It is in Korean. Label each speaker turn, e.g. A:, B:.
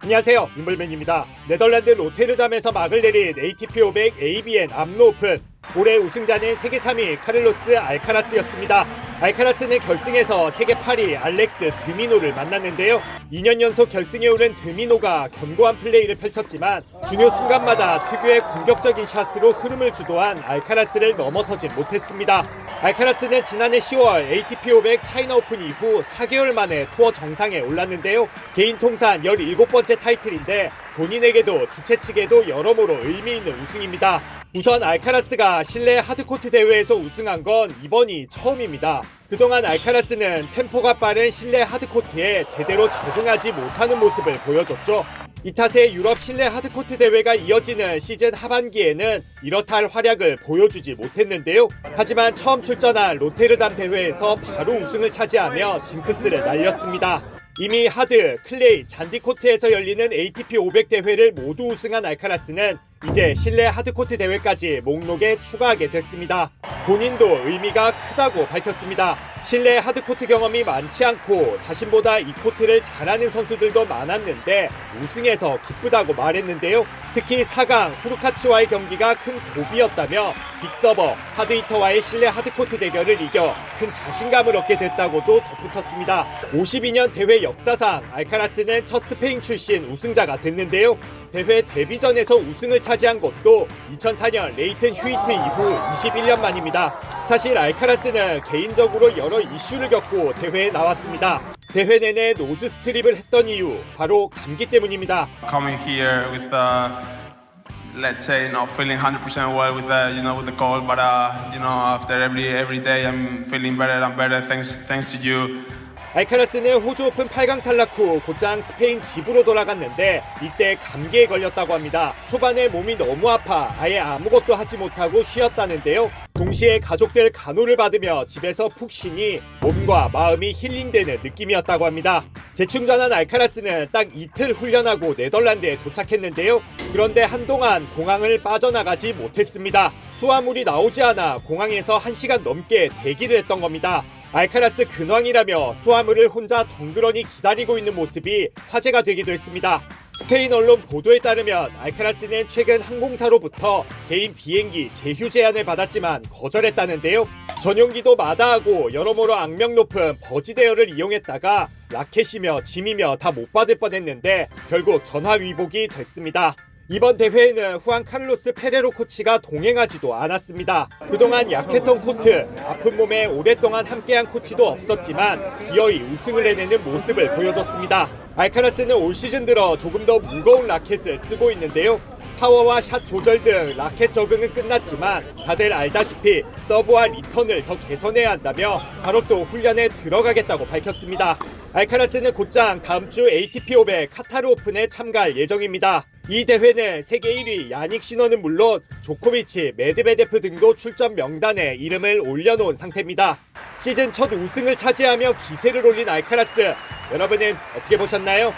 A: 안녕하세요, 임블맨입니다. 네덜란드 로테르담에서 막을 내린 ATP 500 ABN 암로 오픈. 올해 우승자는 세계 3위 카를로스 알카라스였습니다. 알카라스는 결승에서 세계 8위 알렉스 드미노를 만났는데요. 2년 연속 결승에 오른 드미노가 견고한 플레이를 펼쳤지만 중요 순간마다 특유의 공격적인 샷으로 흐름을 주도한 알카라스를 넘어서진 못했습니다. 알카라스는 지난해 10월 ATP 500 차이나 오픈 이후 4개월 만에 투어 정상에 올랐는데요. 개인 통산 17번째 타이틀인데 본인에게도 주최 측에도 여러모로 의미 있는 우승입니다. 우선 알카라스가 실내 하드코트 대회에서 우승한 건 이번이 처음입니다. 그동안 알카라스는 템포가 빠른 실내 하드코트에 제대로 적응하지 못하는 모습을 보여줬죠. 이 탓에 유럽 실내 하드코트 대회가 이어지는 시즌 하반기에는 이렇다 할 활약을 보여주지 못했는데요. 하지만 처음 출전한 로테르담 대회에서 바로 우승을 차지하며 징크스를 날렸습니다. 이미 하드, 클레이, 잔디 코트에서 열리는 ATP 500 대회를 모두 우승한 알카라스는 이제 실내 하드코트 대회까지 목록에 추가하게 됐습니다. 본인도 의미가 크다고 밝혔습니다. 실내 하드코트 경험이 많지 않고 자신보다 이 코트를 잘하는 선수들도 많았는데 우승해서 기쁘다고 말했는데요. 특히 4강 후르카치와의 경기가 큰 고비였다며 빅서버, 하드히터와의 실내 하드코트 대결을 이겨 큰 자신감을 얻게 됐다고도 덧붙였습니다. 52년 대회 역사상 알카라스는 첫 스페인 출신 우승자가 됐는데요. 대회 데뷔전에서 우승을 차지한 것도 2004년 레이튼 휴이트 이후 21년 만입니다. 사실 알카라스는 개인적으로 여러 이슈를 겪고 대회에 나왔습니다. 대회 내내 노즈 스트립을 했던 이유 바로 감기 때문입니다.
B: Coming here with let's say not feeling 100% well with with the cold, but after every day I'm feeling better and better thanks to you.
A: 알카라스는 호주 오픈 8강 탈락 후 곧장 스페인 집으로 돌아갔는데 이때 감기에 걸렸다고 합니다. 초반에 몸이 너무 아파 아예 아무것도 하지 못하고 쉬었다는데요. 동시에 가족들 간호를 받으며 집에서 푹 쉬니 몸과 마음이 힐링되는 느낌이었다고 합니다. 재충전한 알카라스는 딱 이틀 훈련하고 네덜란드에 도착했는데요. 그런데 한동안 공항을 빠져나가지 못했습니다. 수화물이 나오지 않아 공항에서 1시간 넘게 대기를 했던 겁니다. 알카라스 근황이라며 수화물을 혼자 덩그러니 기다리고 있는 모습이 화제가 되기도 했습니다. 스페인 언론 보도에 따르면 알카라스는 최근 항공사로부터 개인 비행기 제휴 제안을 받았지만 거절했다는데요. 전용기도 마다하고 여러모로 악명 높은 버지데어를 이용했다가 라켓이며 짐이며 다 못 받을 뻔했는데 결국 전화위복이 됐습니다. 이번 대회에는 후안 카를로스 페레로 코치가 동행하지도 않았습니다. 그동안 약했던 코트, 아픈 몸에 오랫동안 함께한 코치도 없었지만 기어이 우승을 해내는 모습을 보여줬습니다. 알카라스는 올 시즌 들어 조금 더 무거운 라켓을 쓰고 있는데요. 파워와 샷 조절 등 라켓 적응은 끝났지만 다들 알다시피 서브와 리턴을 더 개선해야 한다며 바로 또 훈련에 들어가겠다고 밝혔습니다. 알카라스는 곧장 다음 주 ATP 500 카타르 오픈에 참가할 예정입니다. 이 대회는 세계 1위 야닉 시너는 물론 조코비치, 메드베데프 등도 출전 명단에 이름을 올려놓은 상태입니다. 시즌 첫 우승을 차지하며 기세를 올린 알카라스, 여러분은 어떻게 보셨나요?